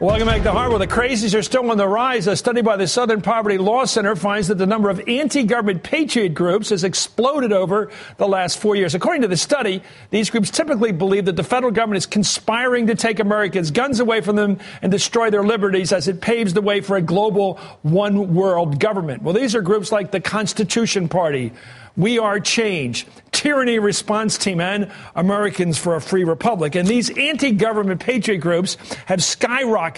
Welcome back to Harvard. The crazies are still on the rise. A study by the Southern Poverty Law Center finds that the number of anti-government patriot groups has exploded over the last 4 years. According to the study, these groups typically believe that the federal government is conspiring to take Americans' guns away from them and destroy their liberties as it paves the way for a global one world government. Well, these are groups like the Constitution Party, We Are Change, Tyranny Response Team, and Americans for a Free Republic. And these anti-government patriot groups have skyrocketed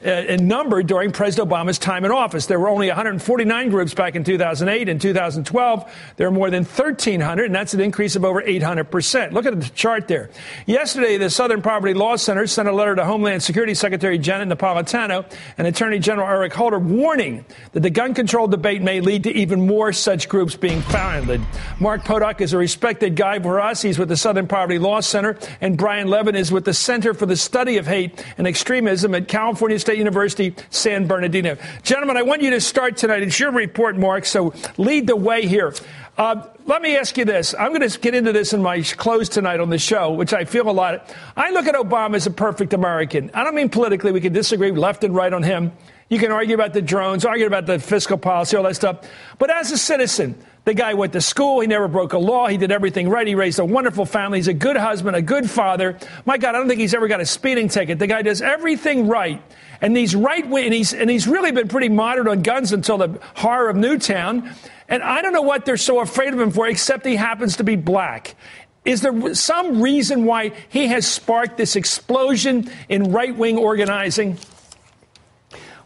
in number during President Obama's time in office. There were only 149 groups back in 2008. In 2012, there were more than 1,300, and that's an increase of over 800%. Look at the chart there. Yesterday, the Southern Poverty Law Center sent a letter to Homeland Security Secretary Janet Napolitano and Attorney General Eric Holder warning that the gun control debate may lead to even more such groups being founded. Mark Potok is a respected guy for us. He's with the Southern Poverty Law Center, and Brian Levin is with the Center for the Study of Hate and Extremism at California State University, San Bernardino. Gentlemen, I want you to start tonight. It's your report, Mark, so lead the way here. Let me ask you this. I'm going to get into this in my close tonight on the show, which I feel a lot. I look at Obama as a perfect American. I don't mean politically. We can disagree left and right on him. You can argue about the drones, argue about the fiscal policy, all that stuff. But as a citizen, the guy went to school. He never broke a law. He did everything right. He raised a wonderful family. He's a good husband, a good father. My God, I don't think he's ever got a speeding ticket. The guy does everything right. And these right-wing, and he's really been pretty moderate on guns until the horror of Newtown. And I don't know what they're so afraid of him for, except he happens to be black. Is there some reason why he has sparked this explosion in right-wing organizing?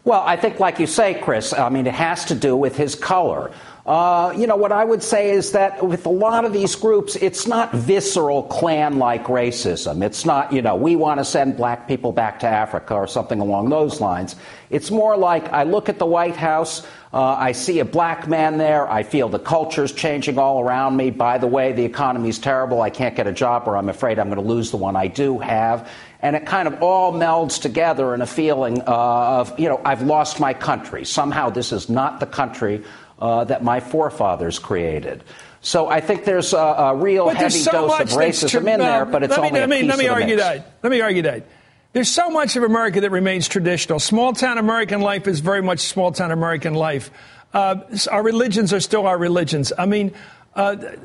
Well, I think, like you say, Chris, I mean, it has to do with his color. What I would say is that with a lot of these groups, it's not visceral Klan-like racism. It's not, we want to send black people back to Africa or something along those lines. It's more like I look at the White House, I see a black man there, I feel the culture's changing all around me. By the way, the economy's terrible, I can't get a job, or I'm afraid I'm going to lose the one I do have. And it kind of all melds together in a feeling of, I've lost my country. Somehow this is not the country that my forefathers created. So I think there's a real heavy dose of racism in there, but it's only a piece of the mix. Let me argue that. There's so much of America that remains traditional. Small-town American life is very much small-town American life. Our religions are still our religions. I mean,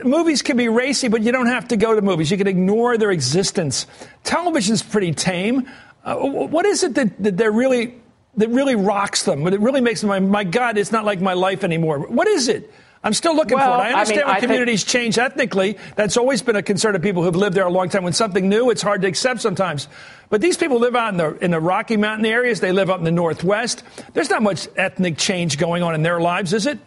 movies can be racy, but you don't have to go to movies. You can ignore their existence. Television's pretty tame. What is it that really rocks them? What it really makes them, my God, it's not like my life anymore. What is it? I'm still looking for it. I understand when communities change ethnically. That's always been a concern of people who've lived there a long time. When something new, it's hard to accept sometimes. But these people live out in the Rocky Mountain areas. They live up in the Northwest. There's not much ethnic change going on in their lives, is it?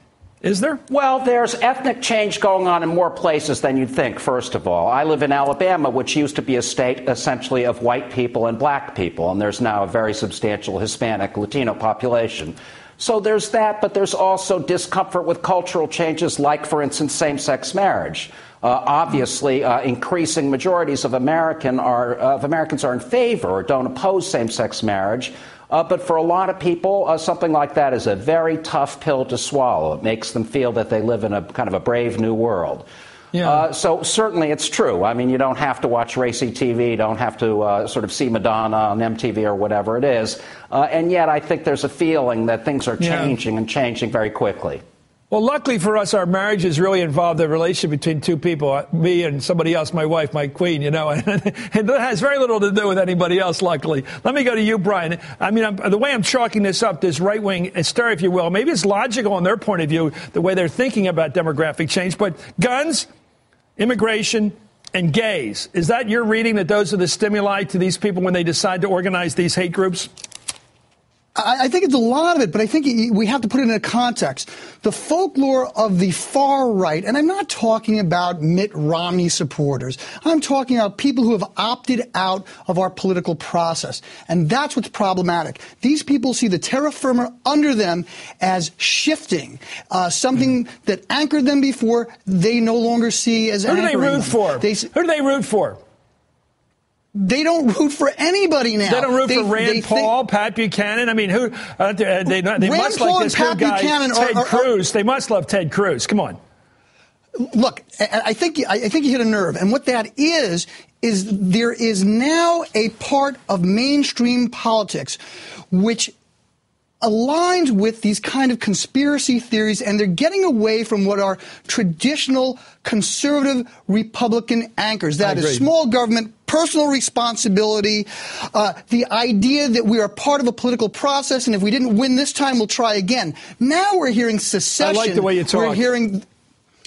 Is there? Well, there's ethnic change going on in more places than you'd think, first of all. I live in Alabama, which used to be a state essentially of white people and black people, and there's now a very substantial Hispanic, Latino population. So there's that, but there's also discomfort with cultural changes like, for instance, same-sex marriage. Obviously, increasing majorities of Americans are in favor or don't oppose same-sex marriage. But for a lot of people, something like that is a very tough pill to swallow. It makes them feel that they live in a kind of a brave new world. Yeah. So certainly it's true. I mean, you don't have to watch racy TV. You don't have to sort of see Madonna on MTV or whatever it is. And yet I think there's a feeling that things are changing and changing very quickly. Well, luckily for us, our marriage is really involved in a relationship between two people, me and somebody else, my wife, my queen, and that has very little to do with anybody else, luckily. Let me go to you, Brian. I mean, the way I'm chalking this up, this right-wing hysteria, if you will, maybe it's logical in their point of view, the way they're thinking about demographic change, but guns, immigration, and gays, is that your reading that those are the stimuli to these people when they decide to organize these hate groups? I think it's a lot of it, but I think we have to put it in a context. The folklore of the far right, and I'm not talking about Mitt Romney supporters. I'm talking about people who have opted out of our political process. And that's what's problematic. These people see the terra firma under them as shifting, something that anchored them before they no longer see as anchoring them. Who do they root for? Who do they root for? They don't root for anybody now. They don't root for Rand Paul, Pat Buchanan. I mean, who? They must like this new guy, Ted Cruz. They must love Ted Cruz. Come on. Look, I think you hit a nerve. And what that is there is now a part of mainstream politics which aligns with these kind of conspiracy theories, and they're getting away from what are traditional conservative Republican anchors. That is small government, personal responsibility, the idea that we are part of a political process, and if we didn't win this time, we'll try again. Now we're hearing secession. I like the way you talk. We're hearing...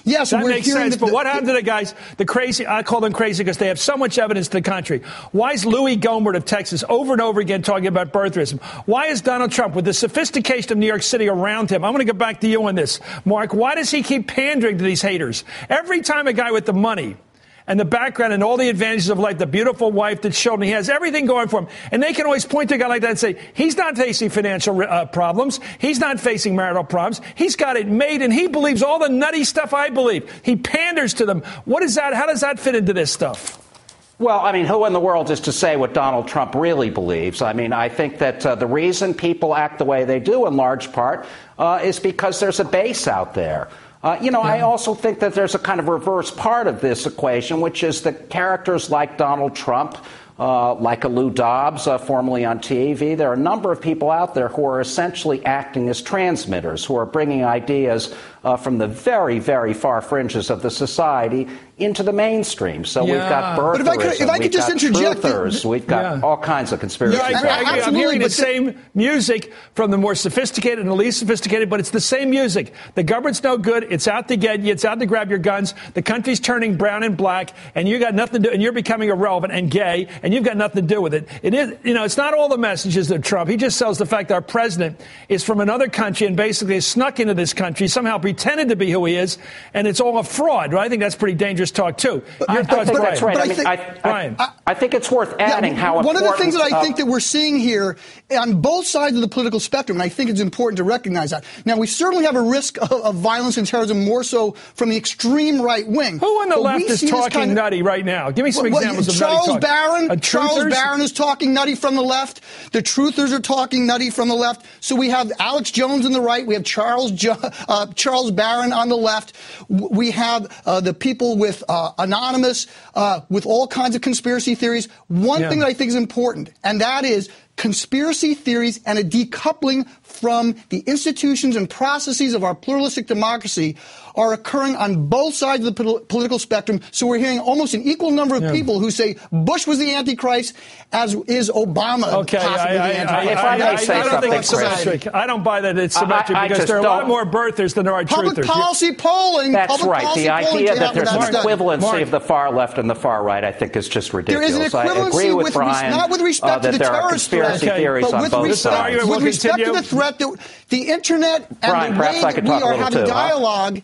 Yes, that makes sense. But what happened to the guys, the crazy, I call them crazy because they have so much evidence to the contrary. Why is Louis Gohmert of Texas over and over again talking about birtherism? Why is Donald Trump, with the sophistication of New York City around him, I'm going to get back to you on this, Mark, why does he keep pandering to these haters? Every time a guy with the money and the background and all the advantages of life, the beautiful wife, the children, he has everything going for him. And they can always point to a guy like that and say, he's not facing financial problems. He's not facing marital problems. He's got it made, and he believes all the nutty stuff I believe. He panders to them. What is that? How does that fit into this stuff? Well, I mean, who in the world is to say what Donald Trump really believes? I mean, I think that the reason people act the way they do in large part is because there's a base out there. I also think that there's a kind of reverse part of this equation, which is that characters like Donald Trump, like a Lou Dobbs, formerly on TV, there are a number of people out there who are essentially acting as transmitters, who are bringing ideas from the very, very far fringes of the society into the mainstream. So we've got birtherism, we've got truthers, we've got all kinds of conspiracy. I agree. I'm hearing the same music from the more sophisticated and the least sophisticated, but it's the same music. The government's no good. It's out to get you. It's out to grab your guns. The country's turning brown and black, and you got nothing to do, and you're becoming irrelevant and gay, and you've got nothing to do with it. It is, it's not all the messages of Trump. He just sells the fact that our president is from another country and basically snuck into this country, somehow pretended to be who he is, and it's all a fraud. Well, I think that's pretty dangerous talk, too. Your thoughts, Brian? That's right. I think it's worth adding how one important... of the things that I think that we're seeing here on both sides of the political spectrum, and I think it's important to recognize that. Now, we certainly have a risk of violence and terrorism, more so from the extreme right wing. Who on the left is talking nutty right now? Give me some examples of nutty talk. Charles Barron is talking nutty from the left. The truthers are talking nutty from the left. So we have Alex Jones on the right. We have Charles Barron on the left. We have the people with Anonymous, with all kinds of conspiracy theories. One thing that I think is important, and that is conspiracy theories and a decoupling from the institutions and processes of our pluralistic democracy are occurring on both sides of the political spectrum. So we're hearing almost an equal number of people who say Bush was the Antichrist, as is Obama possibly the Antichrist. I don't think it's symmetric. I don't buy that it's symmetric because there are a lot more birthers than there are truthers. Public policy polling. That's right. The idea that there's an equivalency of the far left and the far right, I think, is just ridiculous. There is an equivalency, I agree with Brian, not with respect to the terrorist threat, theories on both sides. With respect to the threat that the internet and Brian, the way that we are having dialogue.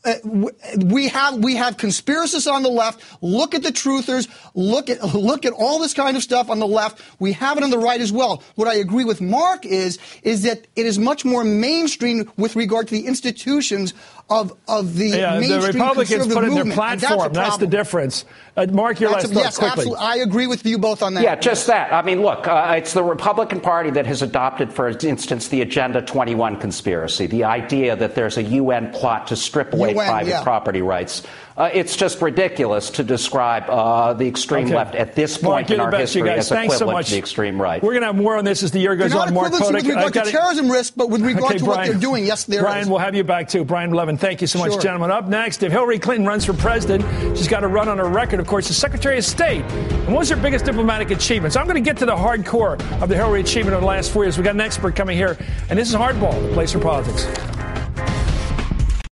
We have conspiracists on the left. Look at the truthers. Look at all this kind of stuff on the left. We have it on the right as well. What I agree with Mark is that it is much more mainstream with regard to the institutions of the mainstream the Republicans put in their movement. platform. That's the difference. Mark, your last thought quickly. Absolutely. I agree with you both on that. Yeah, just that. I mean, look, it's the Republican Party that has adopted, for instance, the Agenda 21 conspiracy, the idea that there's a UN plot to strip away private property rights. It's just ridiculous to describe the extreme left at this point in our history as equivalent to the extreme right. We're going to have more on this as the year goes on. Mark Potok, with regard to terrorism risk, but with regard to what they're doing, yes, there is. Brian, we'll have you back, too. Brian Levin, thank you so much, gentlemen. Up next, if Hillary Clinton runs for president, she's got to run on her record, of course, as Secretary of State. And what was her biggest diplomatic achievement? So I'm going to get to the hardcore of the Hillary achievement of the last 4 years. We've got an expert coming here, and this is Hardball, the place for politics.